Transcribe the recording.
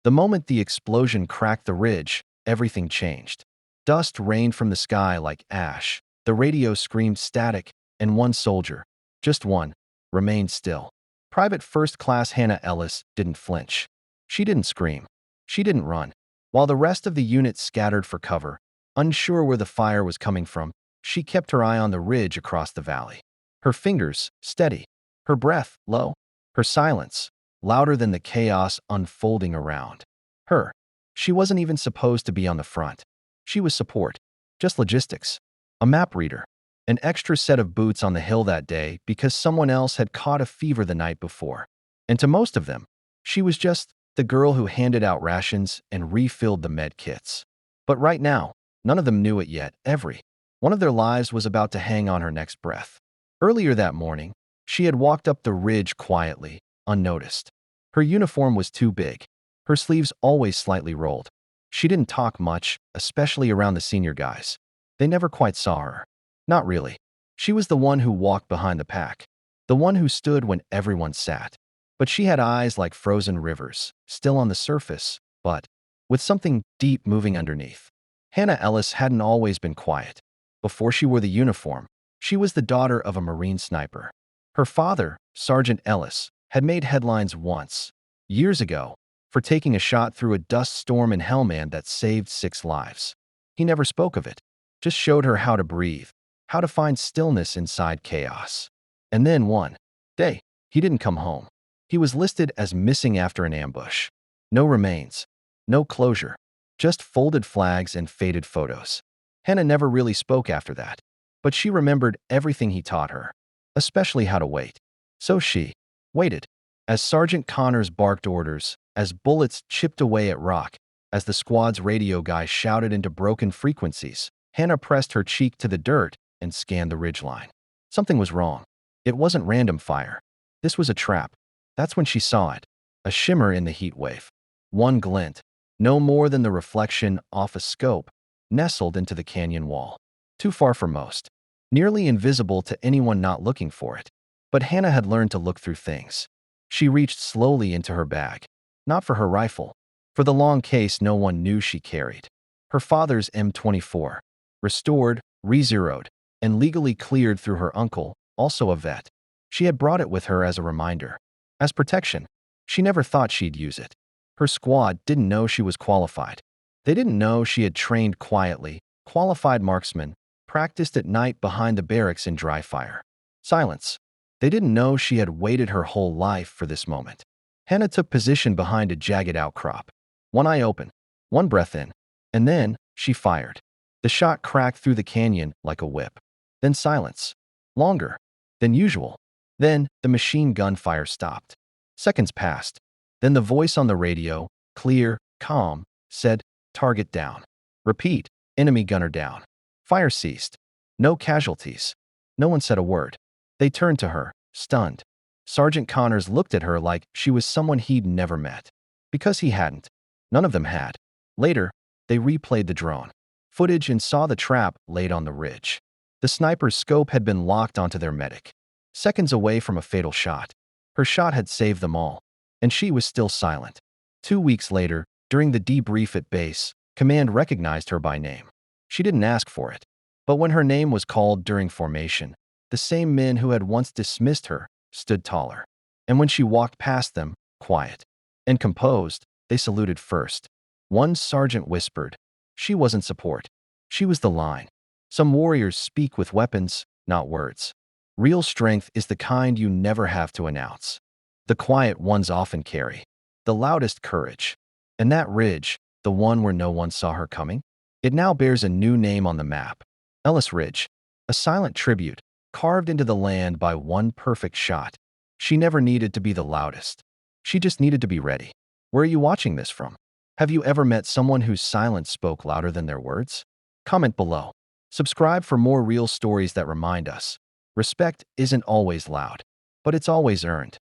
The moment the explosion cracked the ridge, everything changed. Dust rained from the sky like ash. The radio screamed static, and one soldier, just one, remained still. Private First Class Hannah Ellis didn't flinch. She didn't scream. She didn't run. While the rest of the unit scattered for cover, unsure where the fire was coming from, she kept her eye on the ridge across the valley. Her fingers steady, her breath low, her silence louder than the chaos unfolding around her. She wasn't even supposed to be on the front. She was support, just logistics, a map reader, an extra set of boots on the hill that day because someone else had caught a fever the night before. And to most of them, she was just the girl who handed out rations and refilled the med kits. But right now, none of them knew it yet. Every one of their lives was about to hang on her next breath. Earlier that morning, she had walked up the ridge quietly, unnoticed. Her uniform was too big, her sleeves always slightly rolled. She didn't talk much, especially around the senior guys. They never quite saw her. Not really. She was the one who walked behind the pack, the one who stood when everyone sat. But she had eyes like frozen rivers, still on the surface, but with something deep moving underneath. Hannah Ellis hadn't always been quiet. Before she wore the uniform, she was the daughter of a Marine sniper. Her father, Sergeant Ellis, had made headlines once, years ago, for taking a shot through a dust storm in Helmand that saved 6 lives. He never spoke of it, just showed her how to breathe, how to find stillness inside chaos. And then one day, he didn't come home. He was listed as missing after an ambush. No remains, no closure, just folded flags and faded photos. Hannah never really spoke after that, but she remembered everything he taught her, especially how to wait. So she waited, as Sergeant Connors barked orders, as bullets chipped away at rock, as the squad's radio guy shouted into broken frequencies. Hannah pressed her cheek to the dirt and scanned the ridgeline. Something was wrong. It wasn't random fire. This was a trap. That's when she saw it, a shimmer in the heat wave. One glint, no more than the reflection off a scope, nestled into the canyon wall. Too far for most, nearly invisible to anyone not looking for it. But Hannah had learned to look through things. She reached slowly into her bag, not for her rifle, for the long case no one knew she carried. Her father's M24, restored, re-zeroed, and legally cleared through her uncle, also a vet. She had brought it with her as a reminder, as protection. She never thought she'd use it. Her squad didn't know she was qualified. They didn't know she had trained quietly, qualified marksman, practiced at night behind the barracks in dry fire. Silence. They didn't know she had waited her whole life for this moment. Hannah took position behind a jagged outcrop, one eye open, one breath in, and then she fired. The shot cracked through the canyon like a whip. Then silence. Longer than usual. Then the machine gun fire stopped. Seconds passed. Then the voice on the radio, clear, calm, said, "Target down." Repeat, "Enemy gunner down." Fire ceased. No casualties. No one said a word. They turned to her, stunned. Sergeant Connors looked at her like she was someone he'd never met. Because he hadn't. None of them had. Later, they replayed the drone footage and saw the trap laid on the ridge. The sniper's scope had been locked onto their medic, seconds away from a fatal shot. Her shot had saved them all, and she was still silent. 2 weeks later, during the debrief at base, command recognized her by name. She didn't ask for it. But when her name was called during formation, the same men who had once dismissed her stood taller. And when she walked past them, quiet and composed, they saluted first. One sergeant whispered, "She wasn't support. She was the line." Some warriors speak with weapons, not words. Real strength is the kind you never have to announce. The quiet ones often carry the loudest courage. And that ridge, the one where no one saw her coming, it now bears a new name on the map. Ellis Ridge, a silent tribute, carved into the land by one perfect shot. She never needed to be the loudest. She just needed to be ready. Where are you watching this from? Have you ever met someone whose silence spoke louder than their words? Comment below. Subscribe for more real stories that remind us respect isn't always loud, but it's always earned.